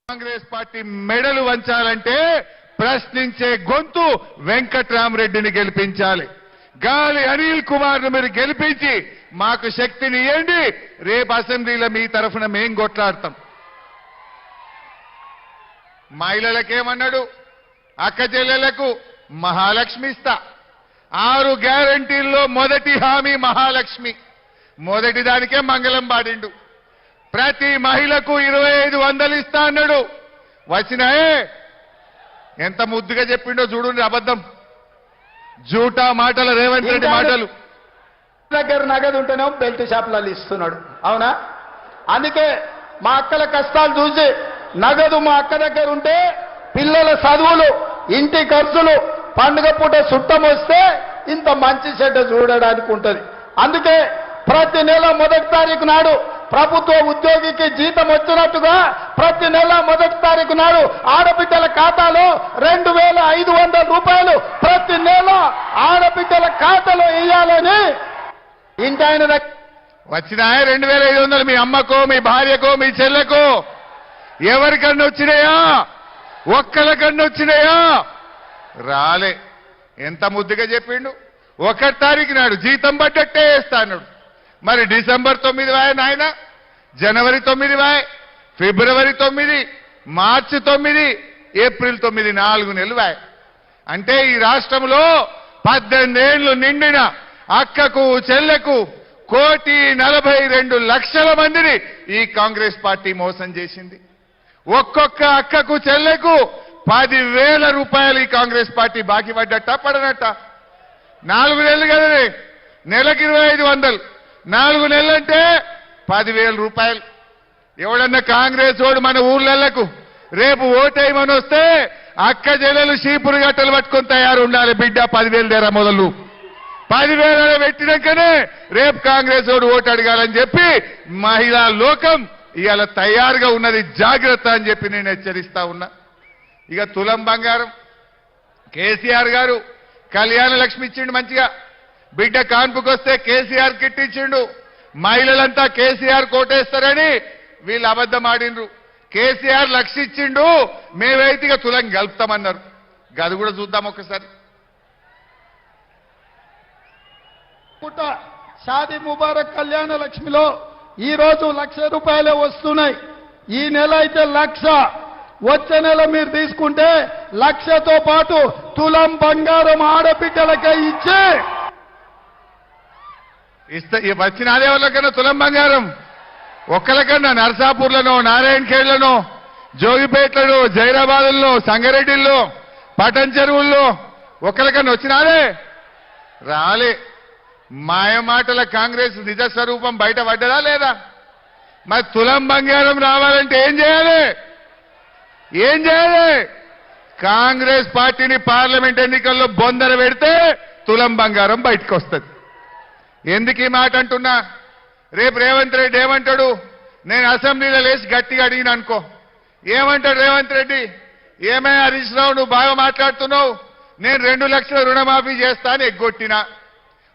Congress party మెడలు వంచాలంటే ప్రశ్నించే గొంతు వెంకట్రామరెడ్డిని గెలిపించాలి. గాలి అనిల్ కుమార్ ను మీరు గెలిపించి మాకు శక్తిని ఇవ్వండి. రేపు అసెంబ్లీలో మీ తరఫున మేం కొట్లాడతాం. మహిళలకేమన్నాడు? అక్క చెల్లెలకు మహాలక్ష్మి ఇస్తా. 6 గ్యారంటీల్లో మొదటి హామీ మహాలక్ష్మి. మొదటి దానికే మంగళం పాడిండు. ప్రతి మహిళకు 2500 ఇస్తా అన్నాడు. వచ్చినాయే ఎంత ముద్దుగా చెప్పిండో చూడండి. అబద్ధం జూటా మాటలు, రేవంత్ రెడ్డి మాటలు. దగ్గర నగదు ఉంటేనే బెల్ట్ షాపులలో ఇస్తున్నాడు. అవునా? అందుకే మా అక్కల కష్టాలు చూసి నగదు మా అక్క దగ్గర ఉంటే పిల్లల చదువులు, ఇంటి ఖర్చులు, పండుగ పూట చుట్టం వస్తే ఇంత మంచి చెడ్డ చూడడానికి ఉంటుంది. అందుకే ప్రతి నెల 1వ తారీఖు నాడు ప్రభుత్వ ఉద్యోగికి జీతం వచ్చినట్టుగా ప్రతి నెల 1వ తారీఖు నాడు ఆడబిడ్డల ఖాతాలో 2500 రూపాయలు ప్రతి నెల ఆడబిడ్డల ఖాతాలో వేయాలని ఇంటి ఆయన వచ్చినాయా 2500 మీ అమ్మకో, మీ భార్యకో, మీ చెల్లెకో ఎవరికన్నా వచ్చినాయా? ఒక్కరికన్నా వచ్చినాయా? రాలే. ఎంత ముద్దుగా చెప్పిండు. 1వ తారీఖు నాడు జీతం పడ్డట్టే వేస్తా అన్నాడు. మరి డిసెంబర్ 9 వాయ నాయన, జనవరి 9 వాయ, ఫిబ్రవరి 9, మార్చి 9, ఏప్రిల్ 9, 4 నెలలు వాయ. అంటే ఈ రాష్ట్రంలో 18 ఏళ్లు నిండిన అక్కకు చెల్లెకు 1,42,00,000 మందిని ఈ కాంగ్రెస్ పార్టీ మోసం చేసింది. ఒక్కొక్క అక్కకు చెల్లెకు 10,000 రూపాయలు ఈ కాంగ్రెస్ పార్టీ బాకీ పడ్డట్ట పడనట్ట. 4 నెలలు కదనే, నెలకు 2,500, 4 నెలలంటే 10,000 రూపాయలు. ఎవడన్నా కాంగ్రెస్ వాడు మన ఊర్లకు రేపు ఓటేయమని వస్తే అక్క చెల్లెలు చీపురు గట్టలు పట్టుకొని తయారు ఉండాలి. బిడ్డ 10,000 దేరా మొదలు 10,000 పెట్టినాకనే రేపు కాంగ్రెస్ వాడు ఓటు అడగాలని చెప్పి మహిళా లోకం ఇవాళ తయారుగా ఉన్నది. జాగ్రత్త అని చెప్పి నేను హెచ్చరిస్తా ఉన్నా. ఇక తులం బంగారం కేసీఆర్ గారు కళ్యాణ లక్ష్మి ఇచ్చిండు. మంచిగా బిడ్డ కాన్పుకొస్తే కేసీఆర్ కిట్ ఇచ్చిండు. మహిళలంతా కేసీఆర్ కోటేస్తారని వీళ్ళు అబద్ధం ఆడిండ్రు. కేసీఆర్ లక్ష ఇచ్చిండు, మేమైతే ఇక తులం గలుపుతామన్నారు. గది కూడా చూద్దాం ఒకసారి. పుట్ట షాదీ ముబారక్ కళ్యాణ లక్ష్మిలో ఈ రోజు 1,00,000 రూపాయలే వస్తున్నాయి. ఈ నెల అయితే 1,00,000. వచ్చే నెల మీరు తీసుకుంటే 1,00,000తో పాటు తులం బంగారం ఆడబిడ్డలకే ఇచ్చే వచ్చిన అదే వాళ్ళకన్నా తులం బంగారం ఒక్కరికన్నా నర్సాపూర్లను, నారాయణఖేడ్లను, జోగిపేట్లను, జైరాబాదుల్లో, సంగారెడ్డిల్లో, పటన్ చెరువుల్లో ఒక్కరికన్నా వచ్చినారే? రాలే. మాయమాటల కాంగ్రెస్ నిజ స్వరూపం బయట పడ్డదా లేదా? మరి తులం బంగారం రావాలంటే ఏం చేయాలి? ఏం చేయాలి? కాంగ్రెస్ పార్టీని పార్లమెంట్ ఎన్నికల్లో బొందర పెడితే తులం బంగారం బయటకు వస్తుంది. ఎందుకు ఈ మాట అంటున్నా? రేపు రేవంత్ రెడ్డి ఏమంటాడు? నేను అసెంబ్లీలో లేచి గట్టిగా అడిగిన అనుకో, ఏమంటాడు రేవంత్ రెడ్డి? ఏమయ్యా హరీష్ రావు, నువ్వు బాగా మాట్లాడుతున్నావు, నేను 2 లక్షల రుణమాఫీ చేస్తా అని ఎగ్గొట్టినా,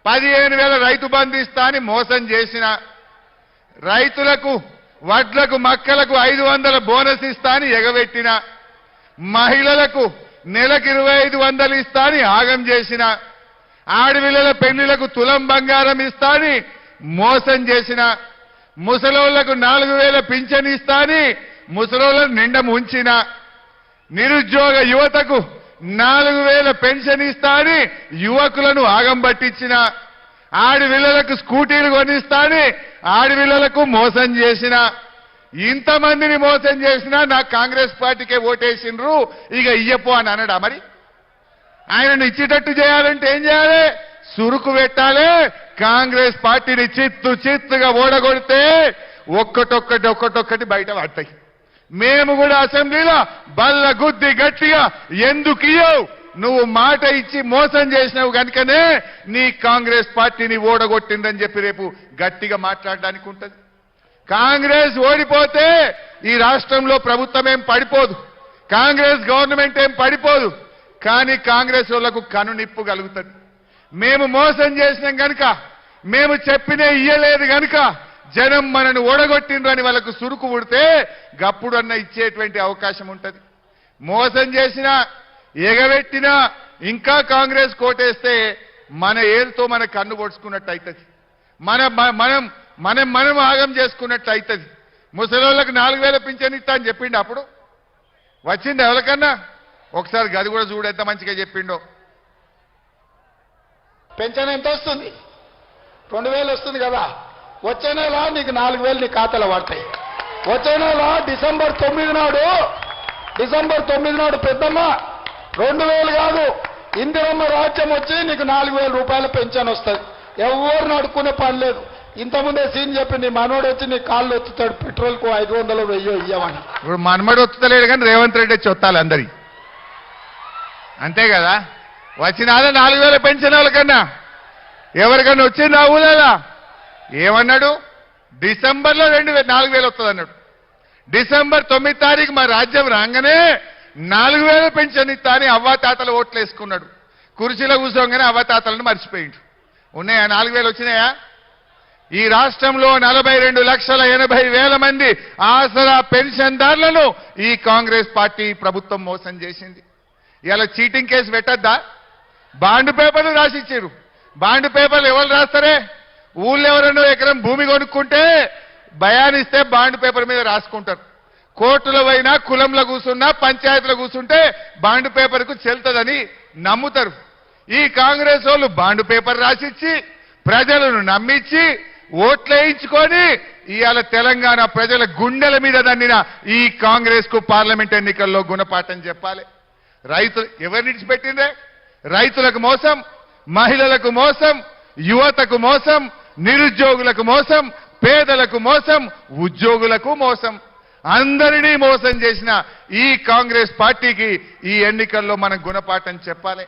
15,000 రైతు బంధు ఇస్తా అని మోసం చేసిన, రైతులకు వడ్లకు మక్కలకు 500 బోనస్ ఇస్తా అని ఎగబెట్టిన, మహిళలకు నెలకు 2,500 ఇస్తా అని ఆగం చేసిన, ఆడపిల్లల పెళ్లిలకు తులం బంగారం ఇస్తా అని మోసం చేసిన, ముసలోళ్లకు 4,000 పింఛన్ ఇస్తా అని ముసలోళ్లను నిండా ముంచిన, నిరుద్యోగ యువతకు 4,000 పెన్షన్ ఇస్తా అని యువకులను ఆగం పట్టించిన, ఆడపిల్లలకు స్కూటీలు కొనిస్తా అని ఆడపిల్లలకు మోసం చేసిన, ఇంతమందిని మోసం చేసినా నాకు కాంగ్రెస్ పార్టీకే ఓటేసిండ్రు, ఇక ఇయ్యపో అని అనడా? మరి ఆయనను ఇచ్చేటట్టు చేయాలంటే ఏం చేయాలి? సురుకు పెట్టాలి. కాంగ్రెస్ పార్టీని చిత్తుగా ఓడగొడితే ఒక్కటొక్కటి బయట పడతాయి. మేము కూడా అసెంబ్లీలో బల్ల గుద్ది గట్టిగా ఎందుకు ఇయ్యవు, నువ్వు మాట ఇచ్చి మోసం చేసినావు కనుకనే నీ కాంగ్రెస్ పార్టీని ఓడగొట్టిందని చెప్పి రేపు గట్టిగా మాట్లాడడానికి ఉంటుంది. కాంగ్రెస్ ఓడిపోతే ఈ రాష్ట్రంలో ప్రభుత్వం ఏం పడిపోదు, కాంగ్రెస్ గవర్నమెంట్ ఏం పడిపోదు. కానీ కాంగ్రెస్ వాళ్లకు కనునిప్పు కలుగుతుంది. మేము మోసం చేసినాం కనుక, మేము చెప్పినే ఇయ్యలేదు కనుక జనం మనను ఓడగొట్టిండ్రని వాళ్ళకు సురుకు పుడితే గప్పుడన్న ఇచ్చేటువంటి అవకాశం ఉంటది. మోసం చేసినా ఎగబెట్టినా ఇంకా కాంగ్రెస్ కోటేస్తే మన ఏరుతో మన కన్ను పొడుచుకున్నట్టు అవుతుంది. మనం ఆగం చేసుకున్నట్టు అవుతుంది. ముసలోళ్ళకి 4,000 పింఛన్ ఇస్తా అని చెప్పిండు. అప్పుడు వచ్చింది ఎవరికన్నా? ఒకసారి గది కూడా చూడు ఎంత మంచిగా చెప్పిండో. పెన్షన్ ఎంత వస్తుంది? 2,000 వస్తుంది కదా. వచ్చే నెల నీకు 4,000 నీ ఖాతాలో పడతాయి. వచ్చే నెల డిసెంబర్ 9 నాడు పెద్దమ్మ 2,000 కాదు, ఇందిరమ్మ రాజ్యం వచ్చి నీకు 4,000 రూపాయల పెన్షన్ వస్తుంది. ఎవరు అడుక్కునే పని లేదు. ఇంతకుముందే సీన్ చెప్పి నీ మనోడు వచ్చి నీ కాళ్ళు ఒత్తుతాడు, పెట్రోల్కు 500 1000 ఇయ్యమని. ఇప్పుడు మనమడు ఒత్తుతలేడు కానీ రేవంత్ రెడ్డి వచ్చి ఒత్తాలి అందరి. అంతే కదా. వచ్చినాదా 4,000 పెన్షన్ వాళ్ళకన్నా? ఎవరికన్నా వచ్చింది ఆ ఊళ్ళ? ఏమన్నాడు? డిసెంబర్లో 4,000 వస్తుంది అన్నాడు. డిసెంబర్ 9 తారీఖు మా రాజ్యం రాగానే 4,000 పెన్షన్ ఇస్తా అని అవ్వాతాతలు ఓట్లు వేసుకున్నాడు. కుర్చీలో కూర్చోగానే అవ్వాతాతలను మర్చిపోయిండు. ఉన్నాయా? 4,000 వచ్చినాయా? ఈ రాష్ట్రంలో 42,80,000 మంది ఆసరా పెన్షన్దారులను ఈ కాంగ్రెస్ పార్టీ ప్రభుత్వం మోసం చేసింది. ఇలా చీటింగ్ కేసు పెట్టద్దా? బాండ్ పేపర్లు రాసిచ్చారు. బాండ్ పేపర్లు ఎవరు రాస్తారే? ఊళ్ళో ఎవరన్నా ఎకరం భూమి కొనుక్కుంటే భయానిస్తే బాండ్ పేపర్ మీద రాసుకుంటారు. కోర్టులో పోయినా కులంలో కూర్చున్నా పంచాయతీలో కూర్చుంటే బాండ్ పేపర్కు చెల్తదని నమ్ముతారు. ఈ కాంగ్రెస్ వాళ్ళు బాండ్ పేపర్ రాసిచ్చి ప్రజలను నమ్మించి ఓట్లేయించుకొని ఇవాళ తెలంగాణ ప్రజల గుండెల మీద దన్నిన ఈ కాంగ్రెస్ కు పార్లమెంట్ ఎన్నికల్లో గుణపాఠం చెప్పాలి. రైతులు ఎవరిని విడిచిపెట్టిందే? రైతులకు మోసం, మహిళలకు మోసం, యువతకు మోసం, నిరుద్యోగులకు మోసం, పేదలకు మోసం, ఉద్యోగులకు మోసం, అందరినీ మోసం చేసిన ఈ కాంగ్రెస్ పార్టీకి ఈ ఎన్నికల్లో మనం గుణపాఠం చెప్పాలి.